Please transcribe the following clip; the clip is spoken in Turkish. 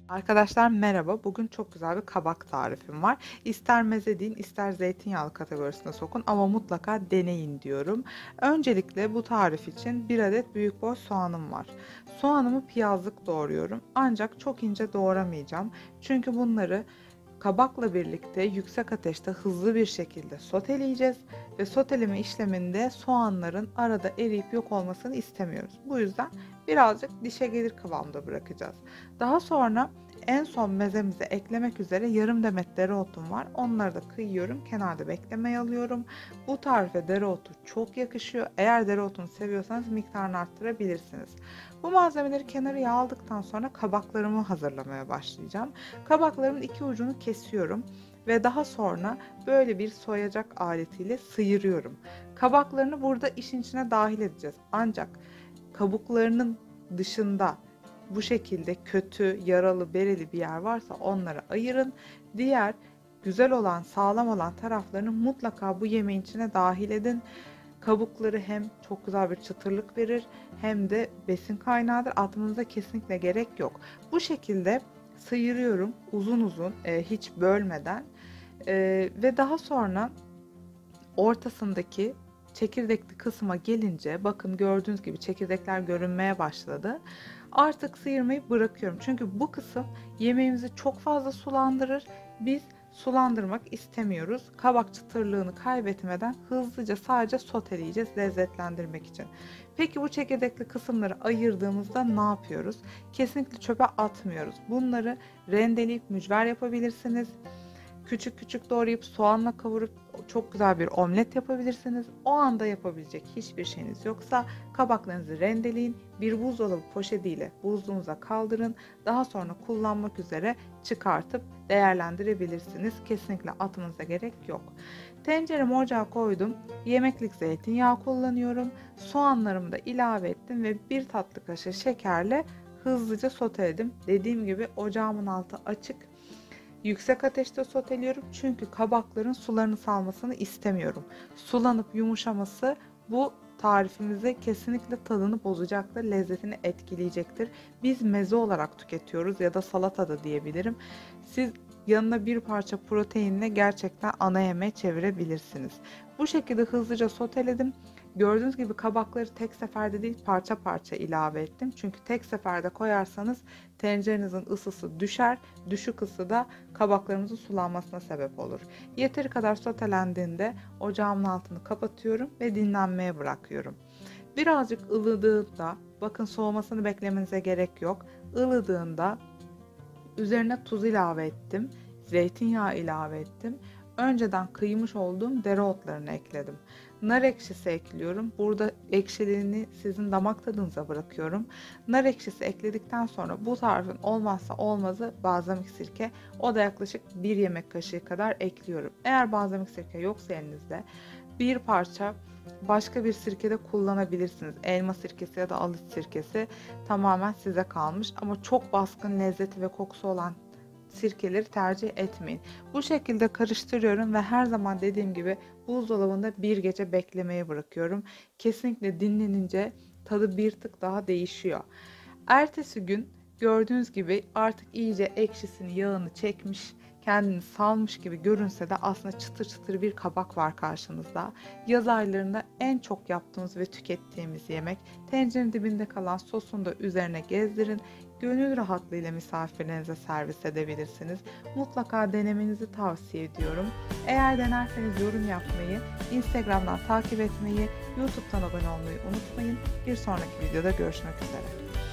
Arkadaşlar merhaba. Bugün çok güzel bir kabak tarifim var. İster meze deyin, ister zeytinyağlı kategorisine sokun ama mutlaka deneyin diyorum. Öncelikle bu tarif için bir adet büyük boy soğanım var. Soğanımı piyazlık doğruyorum. Ancak çok ince doğramayacağım. Çünkü bunları kabakla birlikte yüksek ateşte hızlı bir şekilde soteleyeceğiz ve soteleme işleminde soğanların arada eriyip yok olmasını istemiyoruz. Bu yüzden birazcık dişe gelir kıvamda bırakacağız. Daha sonra en son mezemize eklemek üzere yarım demet dereotum var. Onları da kıyıyorum, kenarda beklemeye alıyorum. Bu tarife dereotu çok yakışıyor. Eğer dereotunu seviyorsanız miktarını arttırabilirsiniz. Bu malzemeleri kenara aldıktan sonra kabaklarımı hazırlamaya başlayacağım. Kabaklarımın iki ucunu kesiyorum ve daha sonra böyle bir soyacak aletiyle sıyırıyorum. Kabaklarını burada işin içine dahil edeceğiz. Ancak kabuklarının dışında bu şekilde kötü, yaralı, bereli bir yer varsa onları ayırın. Diğer güzel olan, sağlam olan taraflarını mutlaka bu yemeğin içine dahil edin. Kabukları hem çok güzel bir çıtırlık verir hem de besin kaynağıdır. Atmanıza kesinlikle gerek yok. Bu şekilde sıyırıyorum uzun uzun, hiç bölmeden. Ve daha sonra ortasındaki çekirdekli kısma gelince bakın gördüğünüz gibi çekirdekler görünmeye başladı. Artık sıyırmayı bırakıyorum. Çünkü bu kısım yemeğimizi çok fazla sulandırır. Biz sulandırmak istemiyoruz. Kabak çıtırlığını kaybetmeden hızlıca sadece soteleyeceğiz lezzetlendirmek için. Peki bu çekirdekli kısımları ayırdığımızda ne yapıyoruz? Kesinlikle çöpe atmıyoruz. Bunları rendeleyip mücver yapabilirsiniz. Küçük küçük doğrayıp soğanla kavurup çok güzel bir omlet yapabilirsiniz. O anda yapabilecek hiçbir şeyiniz yoksa kabaklarınızı rendeleyin. Bir buzdolabı poşetiyle buzluğunuza kaldırın. Daha sonra kullanmak üzere çıkartıp değerlendirebilirsiniz. Kesinlikle atmanıza gerek yok. Tenceremi ocağa koydum. Yemeklik zeytinyağı kullanıyorum. Soğanlarımı da ilave ettim ve bir tatlı kaşığı şekerle hızlıca soteledim. Dediğim gibi ocağımın altı açık. Yüksek ateşte soteliyorum çünkü kabakların sularını salmasını istemiyorum. Sulanıp yumuşaması bu tarifimize kesinlikle tadını bozacaktır, lezzetini etkileyecektir. Biz meze olarak tüketiyoruz ya da salata da diyebilirim. Siz yanına bir parça proteinle gerçekten ana yemeğe çevirebilirsiniz. Bu şekilde hızlıca soteledim. Gördüğünüz gibi kabakları tek seferde değil parça parça ilave ettim. Çünkü tek seferde koyarsanız tencerenizin ısısı düşer. Düşük ısı da kabaklarımızın sulanmasına sebep olur. Yeteri kadar sotelendiğinde ocağımın altını kapatıyorum ve dinlenmeye bırakıyorum. Birazcık ılıdığında, bakın soğumasını beklemenize gerek yok. Ilıdığında üzerine tuz ilave ettim. Zeytinyağı ilave ettim. Önceden kıymış olduğum dereotlarını ekledim. Nar ekşisi ekliyorum. Burada ekşiliğini sizin damak tadınıza bırakıyorum. Nar ekşisi ekledikten sonra bu tarifin olmazsa olmazı balzamik sirke. O da yaklaşık 1 yemek kaşığı kadar ekliyorum. Eğer balzamik sirke yoksa elinizde bir parça başka bir sirke de kullanabilirsiniz. Elma sirkesi ya da alıç sirkesi tamamen size kalmış. Ama çok baskın lezzeti ve kokusu olan sirkeleri tercih etmeyin. Bu şekilde karıştırıyorum ve her zaman dediğim gibi buzdolabında bir gece beklemeye bırakıyorum. Kesinlikle dinlenince tadı bir tık daha değişiyor. Ertesi gün gördüğünüz gibi artık iyice ekşisini, yağını çekmiş, kendini salmış gibi görünse de aslında çıtır çıtır bir kabak var karşınızda. Yaz aylarında en çok yaptığımız ve tükettiğimiz yemek. Tencerenin dibinde kalan sosunu da üzerine gezdirin. Gönül rahatlığıyla misafirlerinize servis edebilirsiniz. Mutlaka denemenizi tavsiye ediyorum. Eğer denerseniz yorum yapmayı, Instagram'dan takip etmeyi, YouTube'dan abone olmayı unutmayın. Bir sonraki videoda görüşmek üzere.